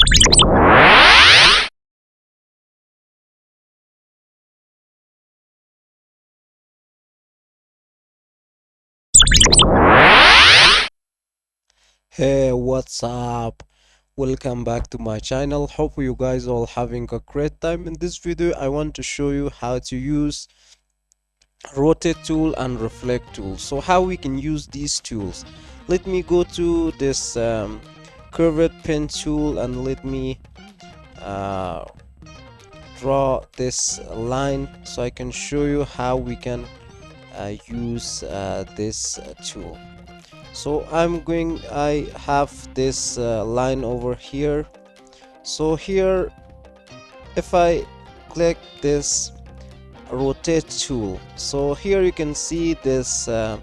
Hey, what's up? Welcome back to my channel. Hope you guys all having a great time. In this video, I want to show you how to use rotate tool and reflect tool. So how we can use these tools. Let me go to this curved pen tool and let me uh, draw this line so I can show you how we can use this tool. So I have this line over here. So here, if I click this rotate tool, so here you can see this a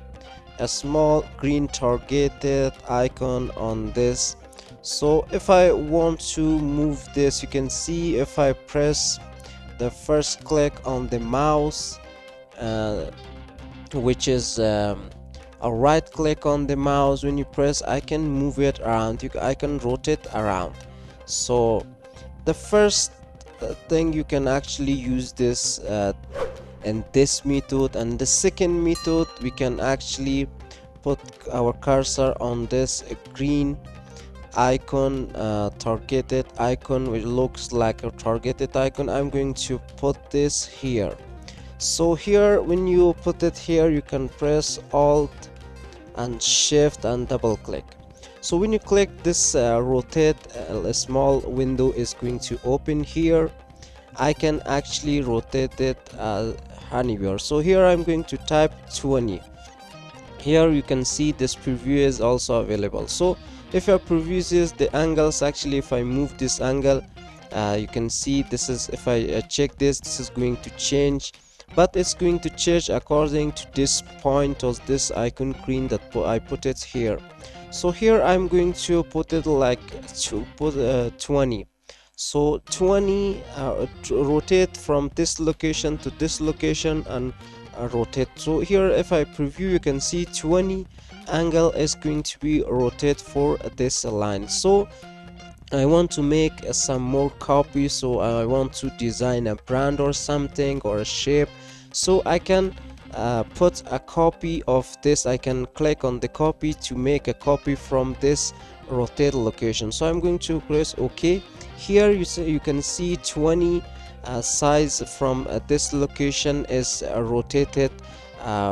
small green targeted icon on this. So if I want to move this, you can see if I press the first click on the mouse, uh, which is a right click on the mouse, when you press I can move it around, I can rotate around. So the first thing, you can actually use this in this method, and the second method, we can actually put our cursor on this green icon, targeted icon, which looks like a targeted icon. I'm going to put this here. So here, when you put it here, you can press Alt and Shift and double click. So when you click this rotate, a small window is going to open here. I can actually rotate it anywhere. So here I'm going to type 20. Here you can see this preview is also available. So if your preview is the angles, actually if I move this angle, you can see this is, if I check this, this is going to change, but it's going to change according to this point of this icon green that I put it here. So here I'm going to put it like to put 20. So 20, rotate from this location to this location and rotate. So here if I preview, you can see 20 angle is going to be rotate for this line. So I want to make some more copies, so I want to design a brand or something or a shape. So I can put a copy of this. I can click on the copy to make a copy from this rotate location. So I'm going to press OK. Here you can see 20 size from this location is rotated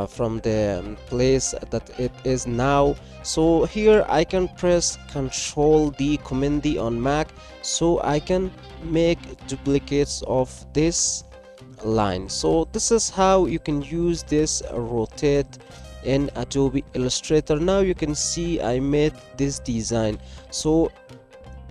from the place that it is now. So here I can press Control D, Command D on Mac, so I can make duplicates of this line. So this is how you can use this rotate in Adobe Illustrator. Now you can see I made this design. So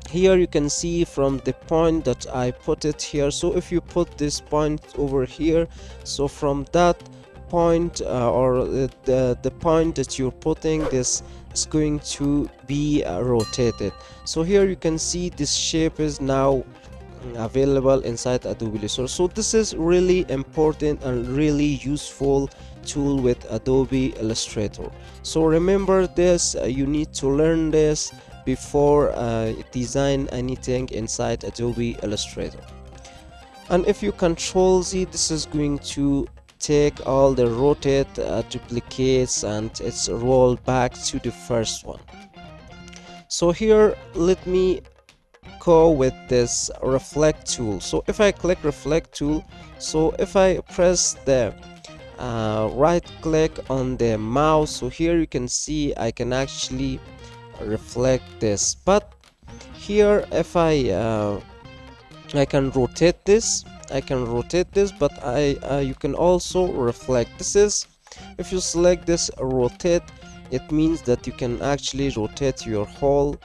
here you can see from the point that I put it here. So if you put this point over here, so from that point or the point that you're putting this is going to be rotated. So here you can see this shape is now available inside Adobe Illustrator. So this is really important and really useful tool with Adobe Illustrator. So remember this, you need to learn this before design anything inside Adobe Illustrator. And if you Control Z, this is going to take all the rotate duplicates and it's roll back to the first one. So here let me go with this reflect tool. So if I click reflect tool, so if I press the right click on the mouse, so here you can see I can actually reflect this. But here if I can rotate this, but you can also reflect. This is, if you select this rotate, it means that you can actually rotate your whole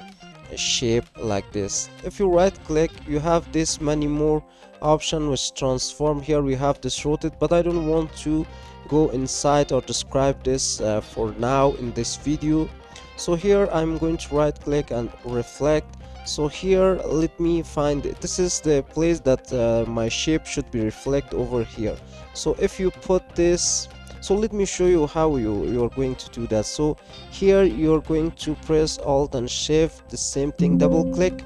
shape like this. If you right click, you have this many more option which transform. Here we have this rotate, but I don't want to go inside or describe this for now in this video. So here I'm going to right click and reflect. So here let me find it. This is the place that my shape should be reflect over here. So if you put this, so let me show you how you're going to do that. So here you're going to press Alt and Shift, the same thing, double click.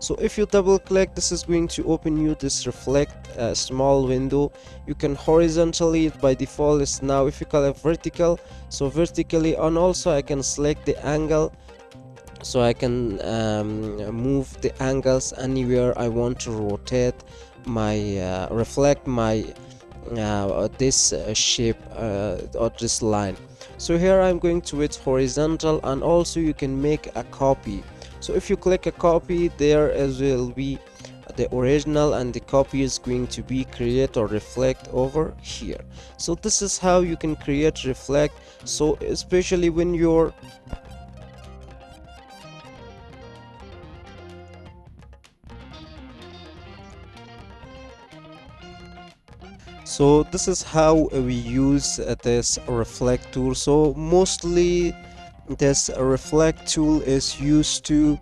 So if you double click, this is going to open you this reflect small window. You can horizontally, by default is now. If you call it vertical, so vertically, and also I can select the angle, so I can move the angles anywhere I want to rotate my reflect my this shape or this line. So here I'm going to it horizontal, and also you can make a copy. So if you click a copy, there as will be the original, and the copy is going to be create or reflect over here. So this is how you can create reflect. So especially when you're so this is how we use this reflect tool. So mostly this reflect tool is used to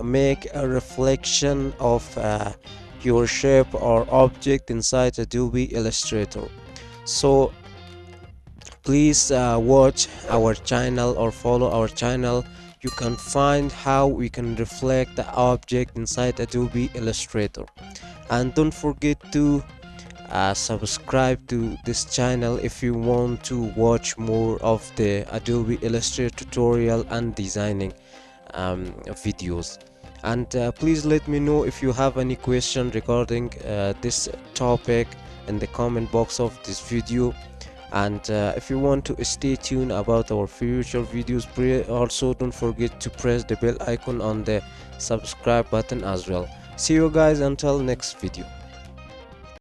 make a reflection of your shape or object inside Adobe Illustrator. So please watch our channel or follow our channel. You can find how we can reflect the object inside Adobe Illustrator. And don't forget to subscribe to this channel if you want to watch more of the Adobe Illustrator tutorial and designing videos. And please let me know if you have any question regarding this topic in the comment box of this video. And if you want to stay tuned about our future videos, also don't forget to press the bell icon on the subscribe button as well. See you guys until next video.